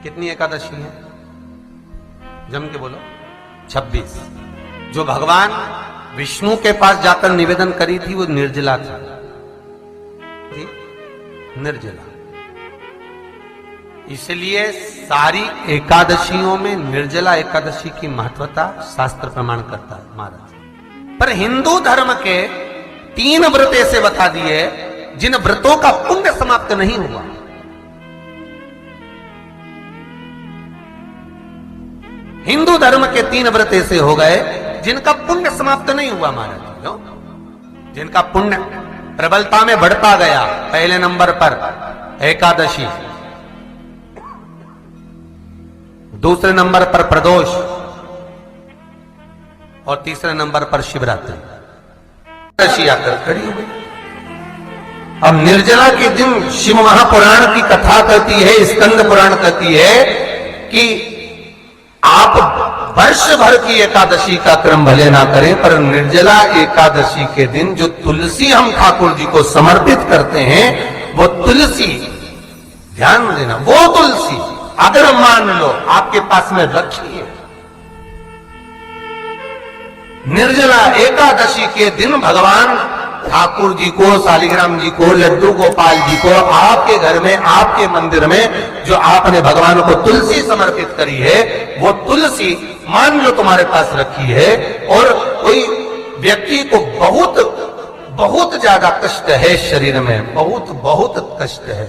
कितनी एकादशी है? जम के बोलो। 26। जो भगवान विष्णु के पास जाकर निवेदन करी थी वो निर्जला था, निर्जला। इसलिए सारी एकादशियों में निर्जला एकादशी की महत्वता शास्त्र प्रमाण करता है महाराज। पर हिंदू धर्म के 3 व्रत ऐसे बता दिए जिन व्रतों का पुण्य समाप्त नहीं हुआ। हिंदू धर्म के 3 व्रत ऐसे हो गए जिनका पुण्य समाप्त नहीं हुआ महाराज। जिनका पुण्य प्रबलता में बढ़ता गया। पहले नंबर पर एकादशी, दूसरे नंबर पर प्रदोष और तीसरे नंबर पर शिवरात्रि। एकादशी आकर खड़ी हो गई। अब निर्जला के दिन शिव महापुराण की कथा कहती है, स्कंद पुराण कहती है कि आप वर्ष भर की एकादशी का क्रम भले ना करें, पर निर्जला एकादशी के दिन जो तुलसी हम ठाकुर जी को समर्पित करते हैं, वो तुलसी, ध्यान देना, वो तुलसी अगर मान लो आपके पास में रखी है, निर्जला एकादशी के दिन भगवान ठाकुर जी को, शालिग्राम जी को, लड्डू गोपाल जी को आपके घर में, आपके मंदिर में जो आपने भगवान को तुलसी समर्पित करी है, वो तुलसी मान लो तुम्हारे पास रखी है और कोई व्यक्ति को बहुत बहुत ज्यादा कष्ट है शरीर में, बहुत बहुत कष्ट है,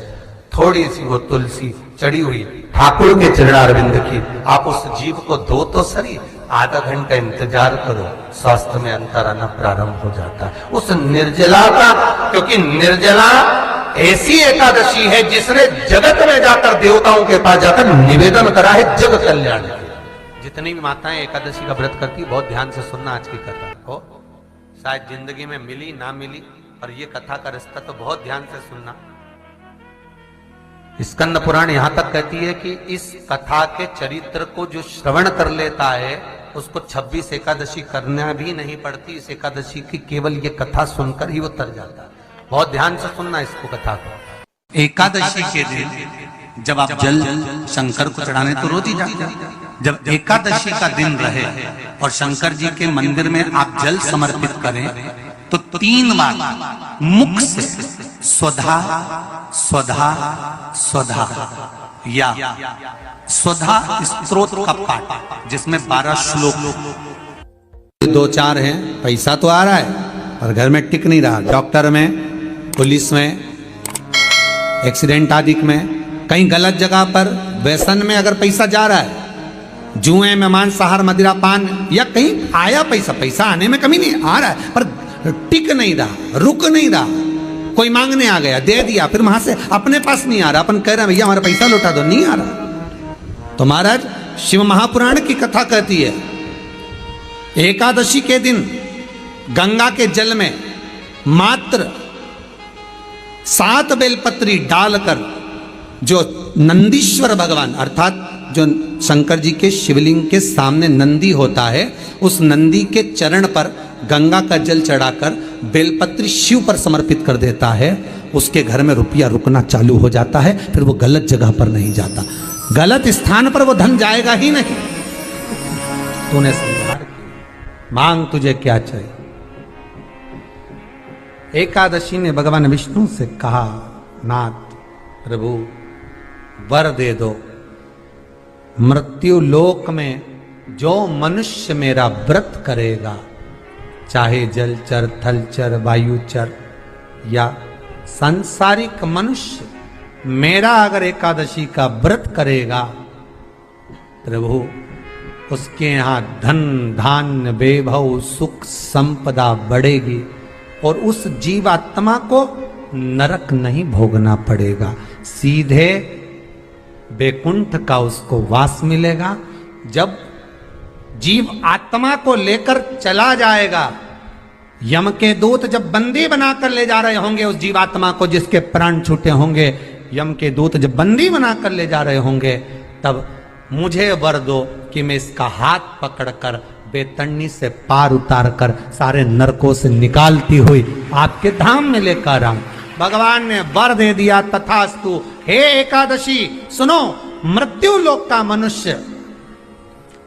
थोड़ी सी वो तुलसी चढ़ी हुई ठाकुर के चरणारविंद की, आप उस जीव को दो तो सही, आधा घंटा इंतजार करो, स्वास्थ्य में अंतर आना प्रारंभ हो जाता है उस निर्जला का। क्योंकि निर्जला ऐसी एकादशी है जिसने जगत में जाकर, देवताओं के पास जाकर निवेदन करा है जग कल्याण के। जितनी भी माताएं एकादशी का व्रत करती, बहुत ध्यान से सुनना आज की कथा हो, शायद जिंदगी में मिली ना मिली, पर ये कथा का रिश्ता तो बहुत ध्यान से सुनना। स्कंद पुराण यहां तक कहती है कि इस कथा के चरित्र को जो श्रवण कर लेता है उसको 26 एकादशी करना भी नहीं पड़ती। इस एकादशी की केवल ये कथा सुनकर ही वो तर जाता है। बहुत ध्यान से सुनना इसको, कथा को। एकादशी के दिन जब आप जल शंकर को चढ़ाने तो रोज ही जाते हैं, जब एकादशी का दिन रहे और शंकर जी के मंदिर में आप जल समर्पित करें तो 3 बार मुख से स्वधा स्वधा स्वधा या स्वधा स्तोत्र का पाठ, जिसमें 12 श्लोक, 2-4 हैं। पैसा तो आ रहा है पर घर में टिक नहीं रहा, डॉक्टर में, पुलिस में, एक्सीडेंट आदि में, कहीं गलत जगह पर, व्यसन में अगर पैसा जा रहा है, जुए में, मांसाहार, मदिरा पान, या कहीं आया पैसा, पैसा आने में कमी नहीं, आ रहा है पर टिक नहीं रहा, रुक नहीं रहा, कोई मांगने आ गया, दे दिया, फिर वहां से अपने पास नहीं आ रहा, अपन कह रहे हैं भैया हमारा पैसा लौटा दो, नहीं आ रहा। तो महाराज शिव महापुराण की कथा कहती है एकादशी के दिन गंगा के जल में मात्र 7 बेलपत्री डालकर जो नंदीश्वर भगवान, अर्थात जो शंकर जी के शिवलिंग के सामने नंदी होता है, उस नंदी के चरण पर गंगा का जल चढ़ाकर बेलपत्री शिव पर समर्पित कर देता है, उसके घर में रुपया रुकना चालू हो जाता है, फिर वो गलत जगह पर नहीं जाता, गलत स्थान पर वो धन जाएगा ही नहीं। तूने समझा, मांग तुझे क्या चाहिए। एकादशी ने भगवान विष्णु से कहा, नाथ प्रभु वर दे दो, मृत्यु लोक में जो मनुष्य मेरा व्रत करेगा, चाहे जलचर, थलचर, वायुचर या सांसारिक मनुष्य, मेरा अगर एकादशी का व्रत करेगा, प्रभु उसके यहां धन धान्य वैभव सुख संपदा बढ़ेगी और उस जीवात्मा को नरक नहीं भोगना पड़ेगा, सीधे वैकुंठ का उसको वास मिलेगा। जब जीव आत्मा को लेकर चला जाएगा, यम के दूत जब बंदी बनाकर ले जा रहे होंगे उस जीवात्मा को, जिसके प्राण छूटे होंगे, यम के दूत जब बंदी बनाकर ले जा रहे होंगे, तब मुझे वर दो कि मैं इसका हाथ पकड़कर बेतन्नी से पार उतार कर सारे नरकों से निकालती हुई आपके धाम में लेकर आऊं। भगवान ने वर दे दिया, तथास्तु। हे एकादशी सुनो, मृत्यु लोक का मनुष्य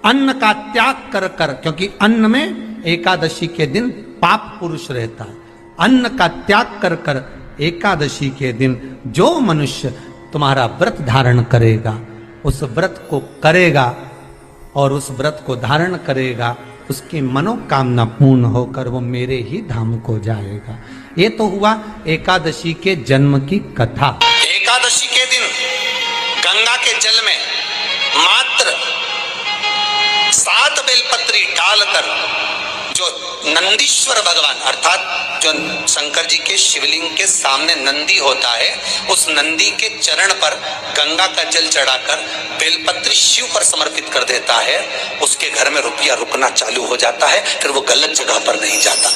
अन्न का त्याग कर कर, क्योंकि अन्न में एकादशी के दिन पाप पुरुष रहता है, अन्न का त्याग कर कर एकादशी के दिन जो मनुष्य तुम्हारा व्रत धारण करेगा, उस व्रत को करेगा और उस व्रत को धारण करेगा, उसकी मनोकामना पूर्ण होकर वो मेरे ही धाम को जाएगा। ये तो हुआ एकादशी के जन्म की कथा। एकादशी के दिन गंगा के जल में मात्र 7 बेलपत्री डालकर जो नंदीश्वर भगवान अर्थात जो शंकर जी के शिवलिंग के सामने नंदी होता है, उस नंदी के चरण पर गंगा का जल चढ़ाकर बेलपत्री शिव पर समर्पित कर देता है, उसके घर में रुपया रुकना चालू हो जाता है। फिर वो गलत जगह पर नहीं जाता,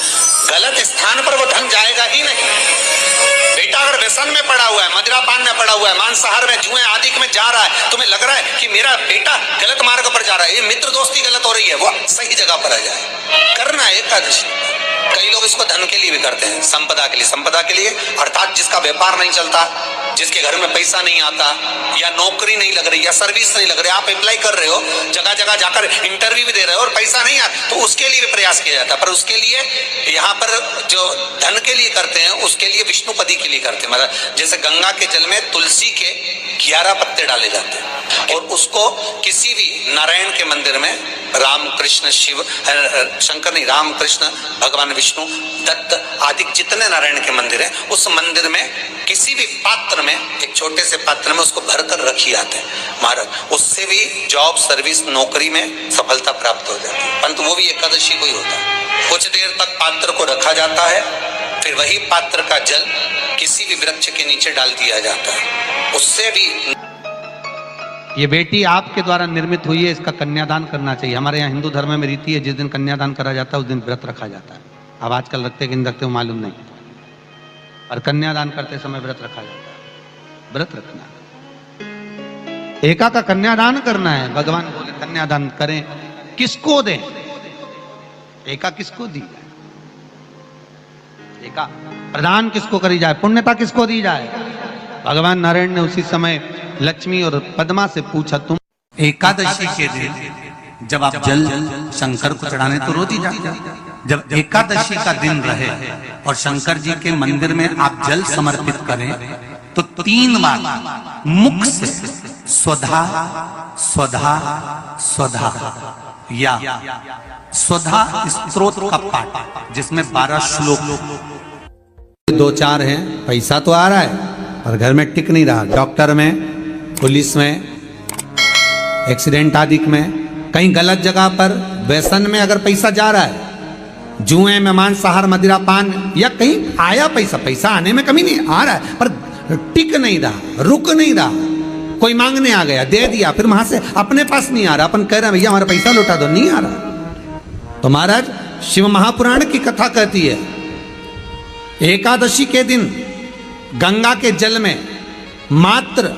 गलत स्थान पर वो धन जाएगा ही नहीं। बेटा अगर व्यसन में पड़ा हुआ है, मदिरापान में पड़ा हुआ है, मांसाहार में, जुए आदि में जा रहा है, तुम्हें लग रहा है कि मेरा बेटा गलत मार्ग पर जा रहा है, ये मित्र दोस्ती गलत हो रही है, वो सही जगह पर आ जाए। करना है एकादशी। कई लोग इसको धन के लिए भी करते हैं, संपदा के लिए। संपदा के लिए अर्थात जिसका व्यापार नहीं चलता, जिसके घर में पैसा नहीं आता, या नौकरी नहीं लग रही, या सर्विस नहीं लग रही, आप अप्लाई कर रहे हो, जगह जगह जाकर इंटरव्यू भी दे रहे हो और पैसा नहीं आता, तो उसके लिए भी प्रयास किया जाता है। पर उसके लिए यहाँ पर जो धन के लिए करते हैं, उसके लिए विष्णुपदी के लिए करते हैं। मतलब जैसे गंगा के जल में तुलसी के 11 पत्ते डाले जाते हैं और उसको किसी भी नारायण के मंदिर में राम कृष्ण शिव शंकर नहीं, राम कृष्ण भगवान विष्णु दत्त आदि जितने नारायण के मंदिर हैं, उस मंदिर में किसी भी पात्र में, एक छोटे से पात्र में उसको भरकर रखी जाते हैं महाराज। उससे भी जॉब सर्विस नौकरी में सफलता प्राप्त हो जाती है। परंतु वो भी एकादशी को ही होता है। कुछ देर तक पात्र को रखा जाता है, फिर वही पात्र का जल किसी भी वृक्ष के नीचे डाल दिया जाता है। उससे भी ये बेटी आपके द्वारा निर्मित हुई है, इसका कन्यादान करना चाहिए। हमारे यहाँ हिंदू धर्म में रीति है, जिस दिन कन्यादान करा जाता है उस दिन व्रत रखा जाता है। अब आजकल रखते कि नहीं रखते हो मालूम नहीं, और कन्यादान करते समय व्रत रखा जाता है। व्रत रखना, एका का कन्यादान करना है। भगवान बोले कन्यादान करें, किसको दें? एका किसको दी जाए? एका प्रदान किसको करी जाए? पुण्यता किसको दी जाए? भगवान नारायण ने उसी समय लक्ष्मी और पद्मा से पूछा, तुम एकादशी के दिन जब आप जल शंकर को चढ़ाने तो रोज ही जाते, जब एकादशी का दिन रहे और शंकर जी के मंदिर में आप जल समर्पित करें तो 3 बार मुख से स्वधा स्वधा स्वधा या स्वधा स्तोत्र का पाठ, जिसमें 12 श्लोक 2-4 हैं। पैसा तो आ रहा है पर घर में टिक नहीं रहा। डॉक्टर में, पुलिस में, एक्सीडेंट आदि में, कहीं गलत जगह पर व्यसन में अगर पैसा जा रहा है, जुए में, मांसाहार, मदिरापान, या कहीं आया पैसा, पैसा आने में कमी नहीं, आ रहा है पर टिक नहीं रहा, रुक नहीं रहा। कोई मांगने आ गया, दे दिया, फिर वहां से अपने पास नहीं आ रहा, अपन कह रहे हैं भैया हमारा पैसा लौटा दो, नहीं आ रहा। तो महाराज शिव महापुराण की कथा कहती है, एकादशी के दिन गंगा के जल में मात्र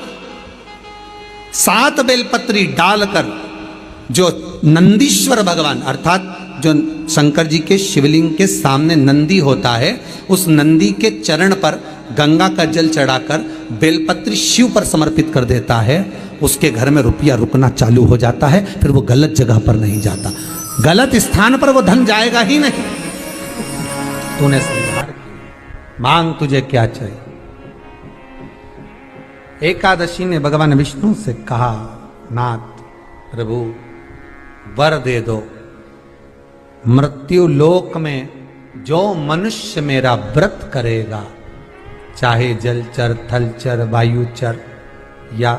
7 बेलपत्री डालकर जो नंदीश्वर भगवान अर्थात जो शंकर जी के शिवलिंग के सामने नंदी होता है, उस नंदी के चरण पर गंगा का जल चढ़ाकर बेलपत्री शिव पर समर्पित कर देता है, उसके घर में रुपया रुकना चालू हो जाता है। फिर वो गलत जगह पर नहीं जाता, गलत स्थान पर वो धन जाएगा ही नहीं। तूने समझा, मांग तुझे क्या चाहिए। एकादशी ने भगवान विष्णु से कहा, नाथ प्रभु वर दे दो, मृत्यु लोक में जो मनुष्य मेरा व्रत करेगा, चाहे जलचर, थलचर, वायुचर या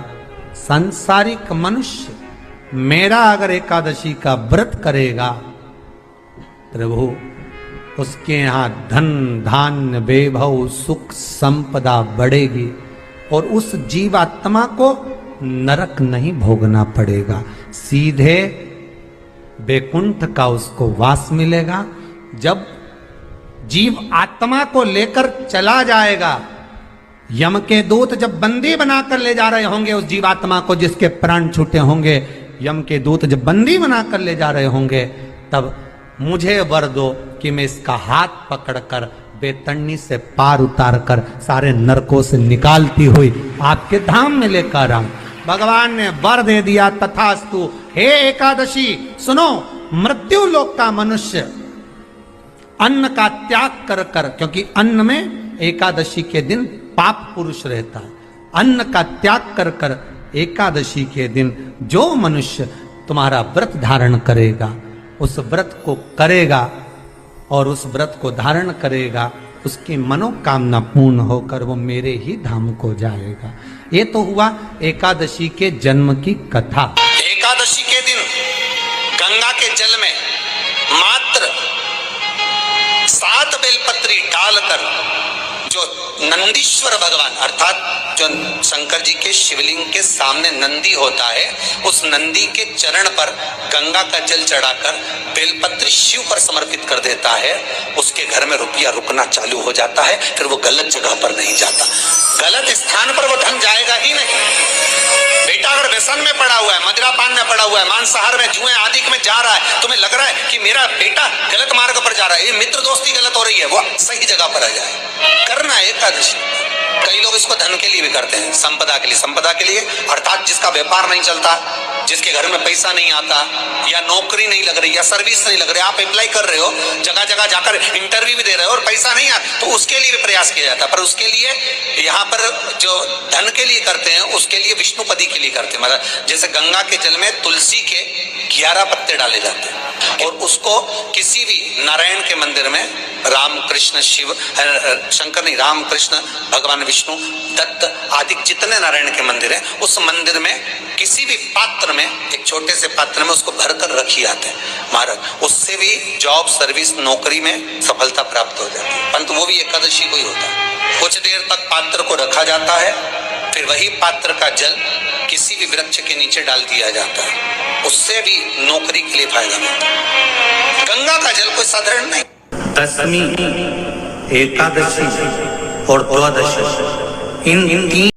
सांसारिक मनुष्य, मेरा अगर एकादशी का व्रत करेगा, प्रभु उसके यहाँ धन धान्य वैभव सुख संपदा बढ़ेगी और उस जीवात्मा को नरक नहीं भोगना पड़ेगा, सीधे वैकुंठ का उसको वास मिलेगा। जब जीव आत्मा को लेकर चला जाएगा, यम के दूत जब बंदी बनाकर ले जा रहे होंगे उस जीवात्मा को, जिसके प्राण छूटे होंगे, यम के दूत जब बंदी बनाकर ले जा रहे होंगे, तब मुझे वर दो कि मैं इसका हाथ पकड़कर बेतन्नी से पार उतार कर सारे नरकों से निकालती हुई आपके धाम में लेकर आऊं। भगवान ने वर दे दिया, तथास्तु। हे एकादशी सुनो, मृत्यु लोक का मनुष्य अन्न का त्याग कर कर, क्योंकि अन्न में एकादशी के दिन पाप पुरुष रहता है, अन्न का त्याग कर कर एकादशी के दिन जो मनुष्य तुम्हारा व्रत धारण करेगा, उस व्रत को करेगा और उस व्रत को धारण करेगा, उसकी मनोकामना पूर्ण होकर वो मेरे ही धाम को जाएगा। ये तो हुआ एकादशी के जन्म की कथा। एकादशी के दिन गंगा के जल में मात्र 7 बेलपत्री डालकर जो नंदीश्वर भगवान अर्थात जो शंकर जी के शिवलिंग के सामने नंदी होता है, उस नंदी के चरण पर गंगा का जल चढ़ाकर बेलपत्री शिव पर समर्पित कर देता है, उसके घर में रुपया रुकना चालू हो जाता है। फिर वो गलत जगह पर नहीं जाता, गलत स्थान पर वो धन जाएगा ही नहीं। बेटा अगर व्यसन में पड़ा हुआ है, मदिरापान में पड़ा हुआ है, मांसाहार में, जुए आदि में जा रहा है, तुम्हें लग रहा है कि मेरा बेटा गलत मार्ग पर जा रहा है, ये मित्र दोस्ती गलत हो रही है, वो सही जगह पर आ जाए। करना है एकादशी। कई लोग इसको धन के लिए भी करते हैं, संपदा के लिए। संपदा के लिए अर्थात जिसका व्यापार नहीं चलता, जिसके घर में पैसा नहीं आता, या नौकरी नहीं लग रही, या सर्विस नहीं लग रही, आप अप्लाई कर रहे हो, जगह जगह जाकर इंटरव्यू भी दे रहे हो और पैसा नहीं आता, तो उसके लिए भी प्रयास किया जाता है। पर उसके लिए यहाँ पर जो धन के लिए करते हैं, उसके लिए विष्णुपदी के लिए करते हैं। मतलब जैसे गंगा के जल में तुलसी के 11 पत्ते डाले जाते हैं और उसको किसी भी नारायण के मंदिर में, राम कृष्ण शिव शंकर नहीं, राम कृष्ण भगवान विष्णु दत्त आदि जितने नारायण के मंदिर हैं, उस मंदिर में किसी भी पात्र में, एक छोटे से पात्र में उसको भरकर रखी जाते हैं महाराज। उससे भी जॉब सर्विस नौकरी में सफलता प्राप्त हो जाती है। परंतु वो भी एकादशी को ही होता है। कुछ देर तक पात्र को रखा जाता है, फिर वही पात्र का जल किसी भी वृक्ष के नीचे डाल दिया जाता है, उससे भी नौकरी के लिए फायदा मिलता है। गंगा का जल कोई साधारण नहीं। दशमी, एकादशी और द्वादशी, इन 3